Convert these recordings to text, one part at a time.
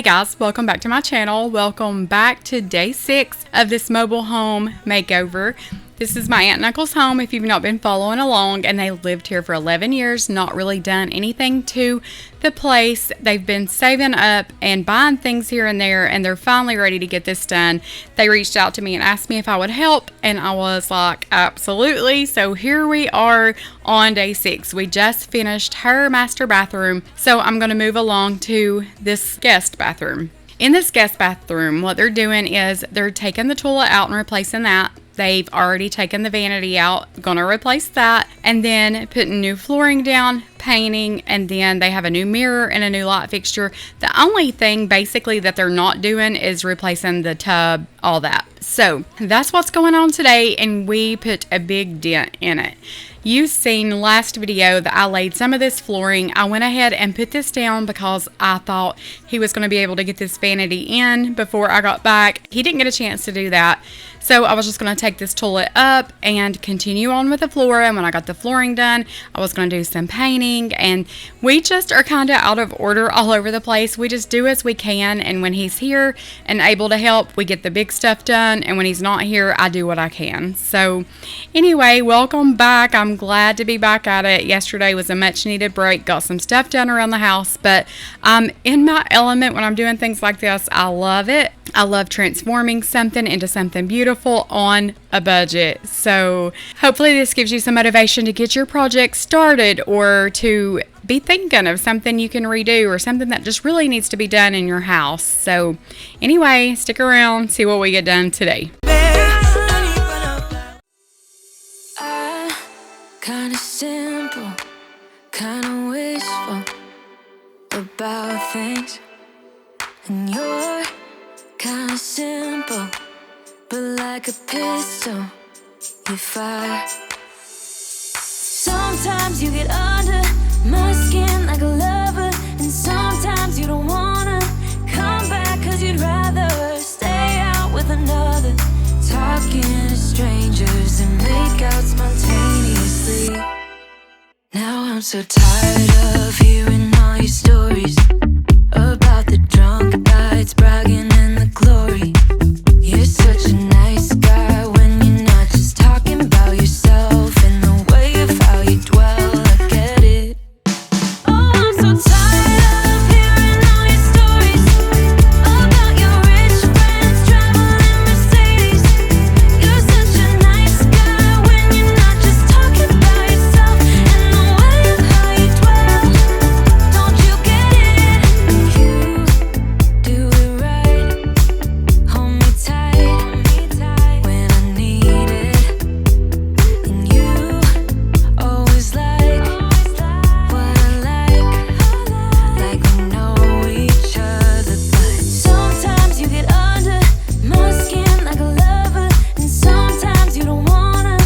Hey guys, welcome back to my channel. Welcome back to day 6 of this mobile home makeover. This is my aunt and uncle's home if you've not been following along, and they lived here for 11 years, not really done anything to the place. They've been saving up and buying things here and there, and they're finally ready to get this done. They reached out to me and asked me if I would help, and I was like, absolutely. So here we are on day 6. We just finished her master bathroom, so I'm going to move along to this guest bathroom. In this guest bathroom, what they're doing is they're taking the toilet out and replacing that. They've already taken the vanity out, gonna replace that, and then putting new flooring down, painting, and then they have a new mirror and a new light fixture. The only thing basically that they're not doing is replacing the tub, all that. So that's what's going on today, and we put a big dent in it. You've seen last video that I laid some of this flooring. I went ahead and put this down because I thought he was going to be able to get this vanity in before I got back. He didn't get a chance to do that. So I was just going to take this toilet up and continue on with the floor. And when I got the flooring done, I was going to do some painting. And we just are kind of out of order all over the place. We just do as we can. And when he's here and able to help, we get the big stuff done. And when he's not here, I do what I can. So anyway, welcome back. I'm glad to be back at it. Yesterday was a much needed break. Got some stuff done around the house. But I'm in my element when I'm doing things like this. I love it. I love transforming something into something beautiful on a budget. So hopefully this gives you some motivation to get your project started, or to be thinking of something you can redo, or something that just really needs to be done in your house. So anyway, stick around, see what we get done today. Kinda simple, kinda wishful about things, and you're kinda simple, but like a pistol, you fire. Sometimes you get under my skin like a lover, and sometimes you don't wanna come back, 'cause you'd rather stay out with another, talking to strangers and make out spontaneously. Now I'm so tired of hearing all your stories about the drunk nights, bragging in the glory. You're such a nice guy when you're not just talking about yourself, and the way of how you dwell, I get it. Oh, I'm so tired of hearing all your stories about your rich friends traveling Mercedes. You're such a nice guy when you're not just talking about yourself, and the way of how you dwell. Don't you get it? You do it right. Hold me tight when I need it. And you always like what I like we know each other. But sometimes you get under my skin like a lover, and sometimes you don't wanna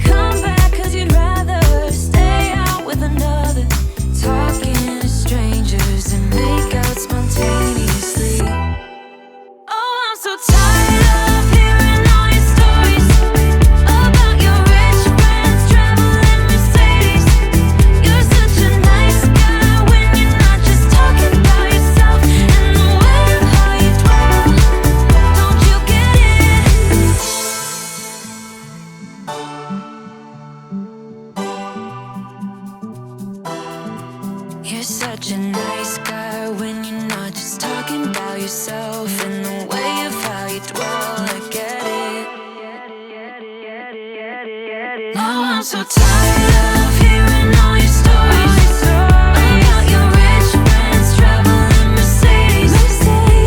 come back, 'cause you'd rather stay out with another, talking to strangers and make out spontaneously. Oh, I'm so tired of hearing all your stories about your rich friends traveling Mercedes. You're such a nice guy when you're not just talking about yourself, and the way of how you dwell. Don't you get it? You're such a nice guy when you're not just talking about yourself, and the way of how you dwell, I get it. Now I'm so tired of hearing all your stories about your rich friends traveling Mercedes.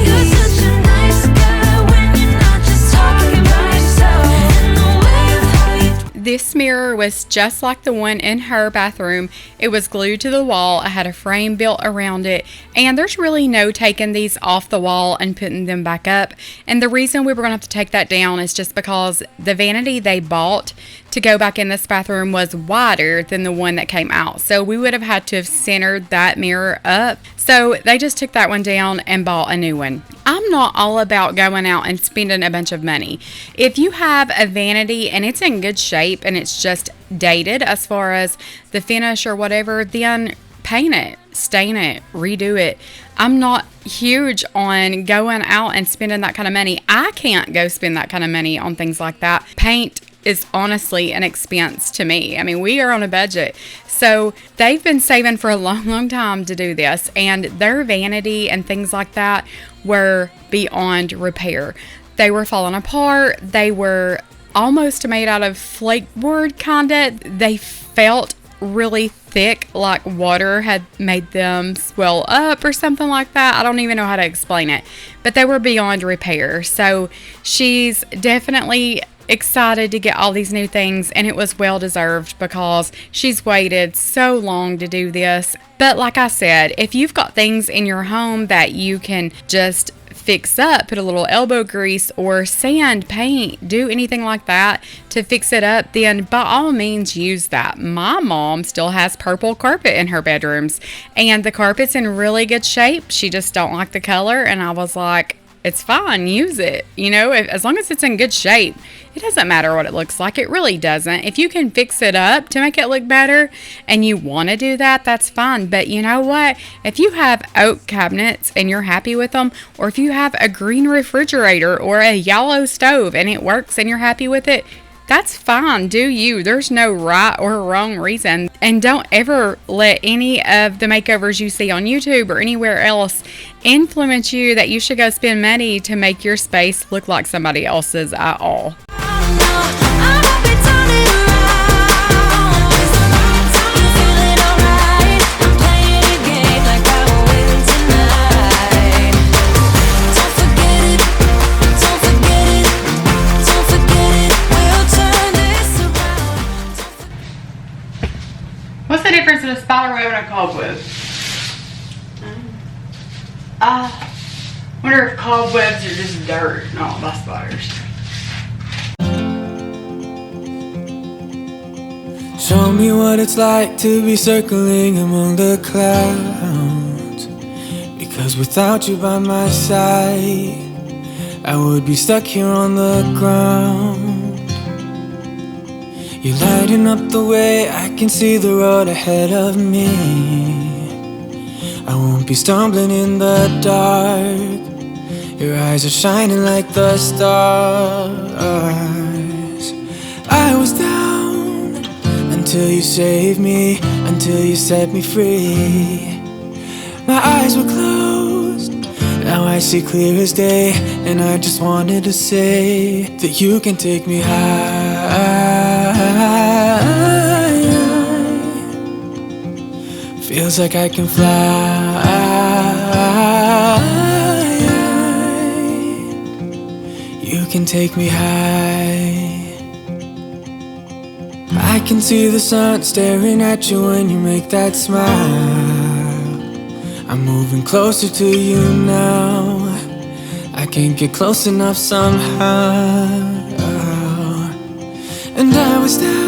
You're such a nice guy when you're not just talking about yourself, and the way of how you. This mirror was just like the one in her bathroom. It was glued to the wall. I had a frame built around it, and there's really no taking these off the wall and putting them back up. And the reason we were going to have to take that down is just because the vanity they bought to go back in this bathroom was wider than the one that came out. So we would have had to have centered that mirror up. So they just took that one down and bought a new one. I'm not all about going out and spending a bunch of money. If you have a vanity and it's in good shape and it's just dated as far as the finish or whatever, then paint it, stain it, redo it. I'm not huge on going out and spending that kind of money. I can't go spend that kind of money on things like that. Paint is honestly an expense to me. I mean, we are on a budget. So they've been saving for a long, long time to do this, and their vanity and things like that were beyond repair. They were falling apart. They were almost made out of flake board kinda. They felt really thick, like water had made them swell up or something like that. I don't even know how to explain it, but they were beyond repair. So she's definitely excited to get all these new things, and it was well deserved because she's waited so long to do this. But like I said, if you've got things in your home that you can just fix up, put a little elbow grease or sand, paint, do anything like that to fix it up, then by all means use that. My mom still has purple carpet in her bedrooms, and the carpet's in really good shape. She just don't like the color, and I was like, it's fine, use it. You know, as long as it's in good shape, it doesn't matter what it looks like. It really doesn't. If you can fix it up to make it look better and you want to do that, that's fine. But you know what? If you have oak cabinets and you're happy with them, or if you have a green refrigerator or a yellow stove and it works and you're happy with it, that's fine. Do you. There's no right or wrong reason. And don't ever let any of the makeovers you see on YouTube or anywhere else influence you that you should go spend money to make your space look like somebody else's at all. What's the difference in a spider web and a cobweb? I wonder if cobwebs are just dirt, not by spiders. Show me what it's like to be circling among the clouds. Because without you by my side, I would be stuck here on the ground. You're lighting up the way, I can see the road ahead of me. I won't be stumbling in the dark. Your eyes are shining like the stars. I was down until you saved me, until you set me free. My eyes were closed, now I see clear as day. And I just wanted to say that you can take me high. Feels like I can fly. You can take me high. I can see the sun staring at you when you make that smile. I'm moving closer to you now. I can't get close enough somehow. And I was down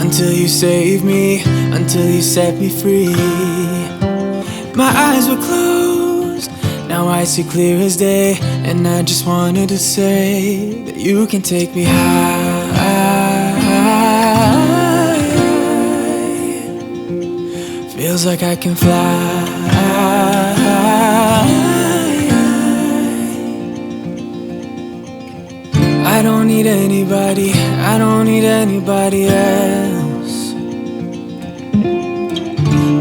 until you saved me, until you set me free. My eyes were closed, now I see clear as day. And I just wanted to say that you can take me high. Feels like I can fly. I don't need anybody, I don't need anybody else.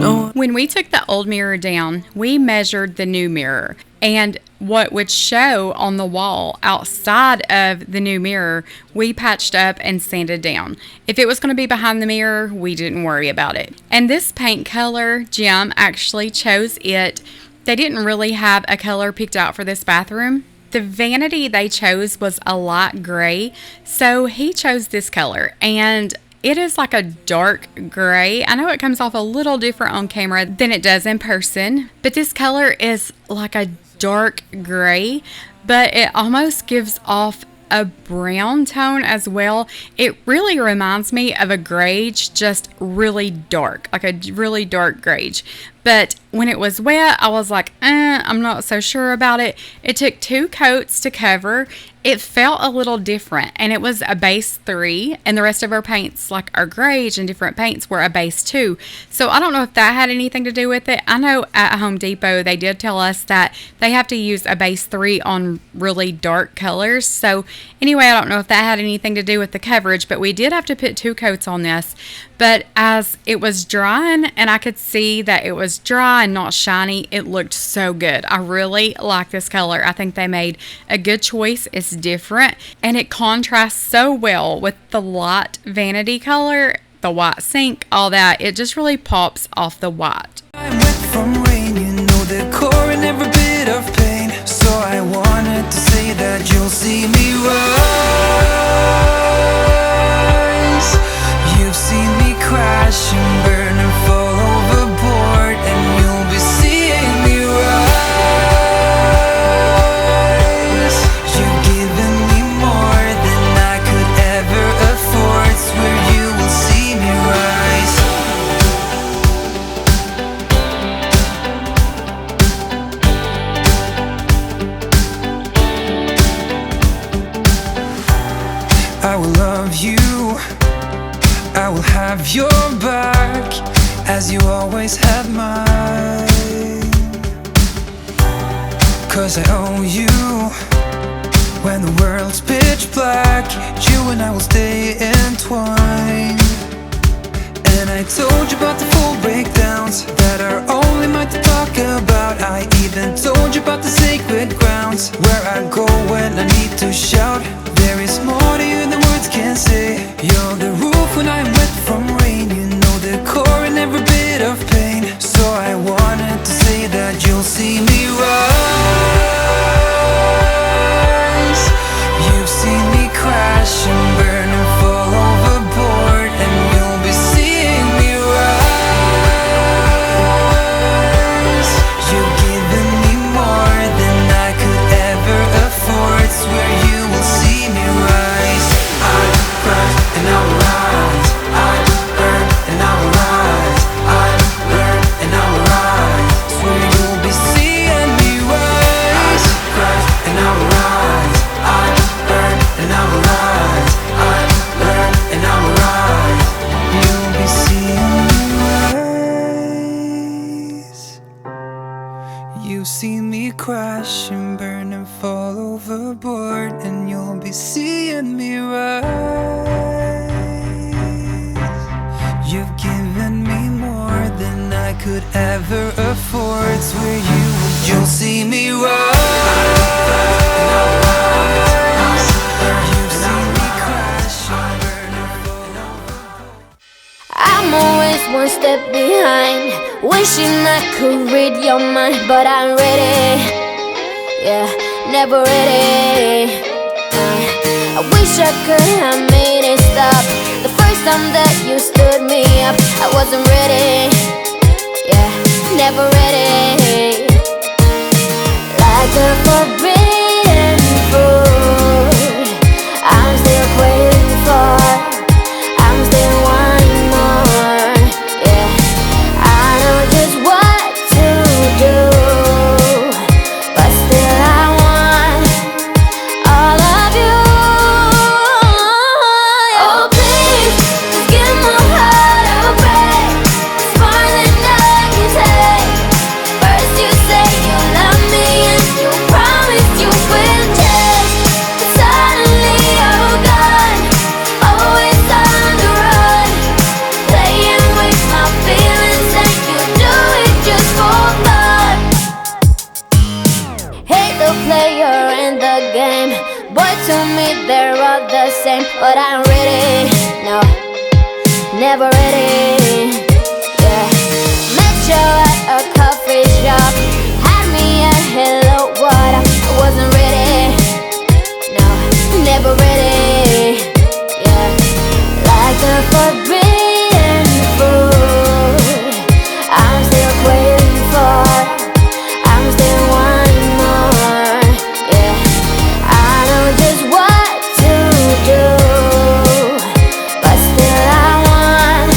No. When we took the old mirror down, we measured the new mirror, and what would show on the wall outside of the new mirror, we patched up and sanded down. If it was going to be behind the mirror, we didn't worry about it. And this paint color, Jim actually chose it. They didn't really have a color picked out for this bathroom. The vanity they chose was a light gray, so he chose this color, and it is like a dark gray. I know it comes off a little different on camera than it does in person, but this color is like a dark gray, but it almost gives off a brown tone as well. It really reminds me of a grage, just really dark, like a really dark grage. But when it was wet, I was like, I'm not so sure about it. It took 2 coats to cover, it felt a little different, and it was a base 3, and the rest of our paints, like our grays and different paints, were a base 2. So I don't know if that had anything to do with it. I know at Home Depot they did tell us that they have to use a base 3 on really dark colors. So anyway, I don't know if that had anything to do with the coverage, but we did have to put 2 coats on this. But as it was drying and I could see that it was dry and not shiny, it looked so good. I really like this color. I think they made a good choice. It's different and it contrasts so well with the light vanity color, the white sink, all that. It just really pops off the white. I'm wet from rain, you know the core and every bit of pain. So I wanted to say that you'll see me rise. You've seen me crash and burn and fall overboard, and you'll be seeing me rise. You've given me more than I could ever afford. Swear you will see me rise. I will love you, I will have your back, as you always had mine. 'Cause I owe you, when the world's pitch black, you and I will stay entwined. And I told you about the full breakdowns that are only mine to talk about. I even told you about the sacred grounds, where I go when I need to shout. There is more to you than words can say. You're the roof when I'm wet from rain. You know the core and every bit of pain. So I wanted to say that you'll see me rise. You've seen me crash and burn and fall overboard, and you'll be seeing me rise. You've given me more than I could ever afford. Swear you will see me rise. I burn and I will rise. I burn and I will rise. I burn and I will rise. Swear you'll be seeing me rise. I burn and I will rise. I burn and I will rise. I burn and I will rise. You'll be seeing me rise. You've seen me crash and burn and fall overboard, and you'll be seeing me rise. You've given me more than I could ever afford. Swear you'll see me rise. You've seen me crash and burn and fall overboard. I'm always one step behind, wishing I could read your mind, but I'm ready. Yeah, never ready. I wish I could have made it stop the first time that you stood me up. I wasn't ready. Yeah, never ready. Like a forbidden fruit, I'm still waiting for. I'm still wanting more. Yeah, I know just what to do, but still I want all of you. Oh please, just give my heart a break. It's more than I can take. First you say you love me and you promise you will change, but suddenly you're gone, always on the run, playing with my feelings, and you do it just for fun. Hate the player in the game, boy to me they're all the same, but I'm ready. No, never ready. Yeah, met you at a coffee shop, had me at hello what up. I wasn't ready. No, never ready. Yeah, like a forbidden fruit, I'm still waiting for. I'm still wanting more. Yeah, I know just what to do, but still I want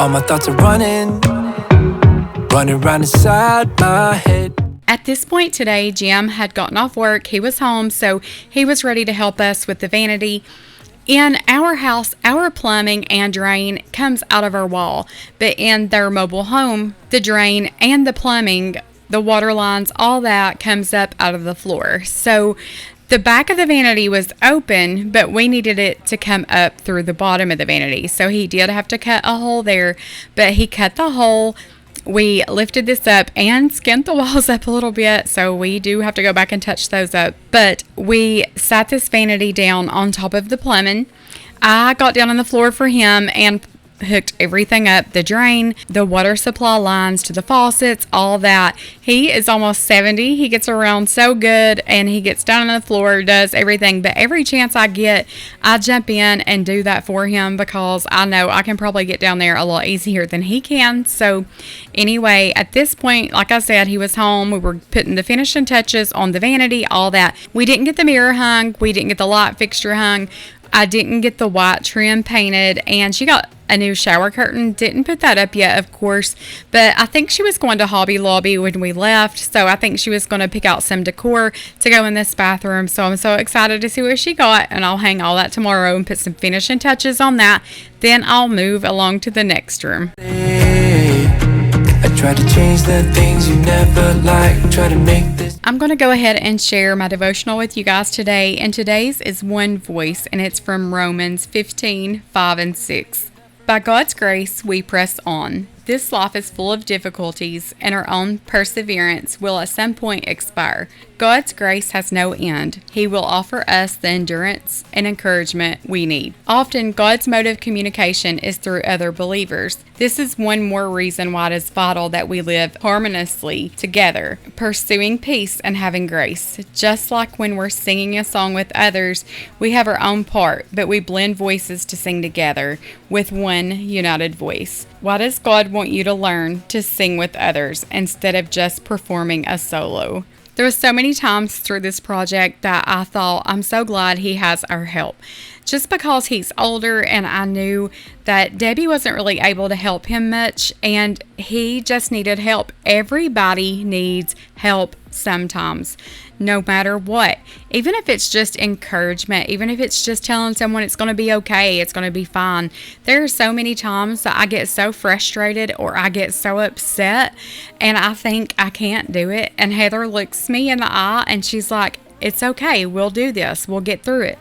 All my thoughts are running around inside my head. At this point today, Jim had gotten off work. He was home, so he was ready to help us with the vanity. In our house, our plumbing and drain comes out of our wall, but in their mobile home, the drain and the plumbing, the water lines, all that comes up out of the floor. So the back of the vanity was open, but we needed it to come up through the bottom of the vanity. So he did have to cut a hole there, but he cut the hole. We lifted this up and skinned the walls up a little bit, so we do have to go back and touch those up. But we sat this vanity down on top of the plumbing. I got down on the floor for him and hooked everything up, the drain, the water supply lines to the faucets, all that. He is almost 70. He gets around so good, and he gets down on the floor, does everything. But every chance I get, I jump in and do that for him because I know I can probably get down there a lot easier than he can. So anyway, at this point, like I said, he was home. We were putting the finishing touches on the vanity, all that. We didn't get the mirror hung. We didn't get the light fixture hung. I didn't get the white trim painted, and she got a new shower curtain. Didn't put that up yet, of course, but I think she was going to Hobby Lobby when we left, so I think she was going to pick out some decor to go in this bathroom. So I'm so excited to see what she got, and I'll hang all that tomorrow and put some finishing touches on that. Then I'll move along to the next room. I try to change the things you never liked. Try to make this. I'm going to go ahead and share my devotional with you guys today, and today's is one voice, and it's from Romans 15:5-6. By God's grace, we press on. This life is full of difficulties, and our own perseverance will at some point expire. God's grace has no end. He will offer us the endurance and encouragement we need. Often, God's mode of communication is through other believers. This is one more reason why it is vital that we live harmoniously together, pursuing peace and having grace. Just like when we're singing a song with others, we have our own part, but we blend voices to sing together with one united voice. Why does God want you to learn to sing with others instead of just performing a solo? There were so many times through this project that I thought, I'm so glad he has our help. Just because he's older, and I knew that Debbie wasn't really able to help him much, and he just needed help. Everybody needs help sometimes, no matter what. Even if it's just encouragement, even if it's just telling someone it's going to be okay, it's going to be fine. There are so many times that I get so frustrated or I get so upset, and I think I can't do it. And Heather looks me in the eye and she's like, it's okay, we'll do this, we'll get through it.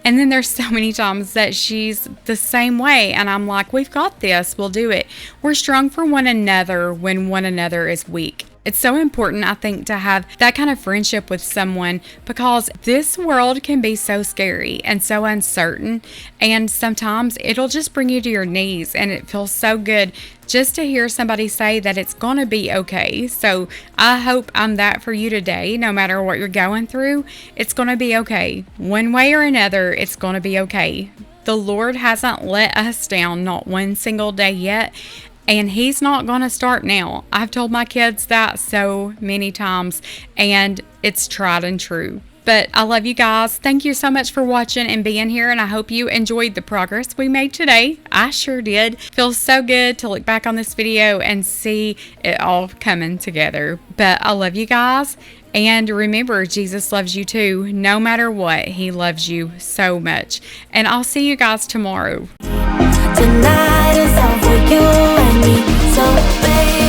And then there's so many times that she's the same way, and I'm like, we've got this, we'll do it. We're strong for one another when one another is weak. It's so important, I think, to have that kind of friendship with someone, because this world can be so scary and so uncertain, and sometimes it'll just bring you to your knees, and it feels so good just to hear somebody say that it's going to be okay. So I hope I'm that for you today. No matter what you're going through, it's going to be okay. One way or another, it's going to be okay. The Lord hasn't let us down, not one single day yet. And he's not going to start now. I've told my kids that so many times, and it's tried and true. But I love you guys. Thank you so much for watching and being here, and I hope you enjoyed the progress we made today. I sure did. Feels so good to look back on this video and see it all coming together. But I love you guys. And remember, Jesus loves you too. No matter what, he loves you so much. And I'll see you guys tomorrow. Tonight is all for you and me, so baby.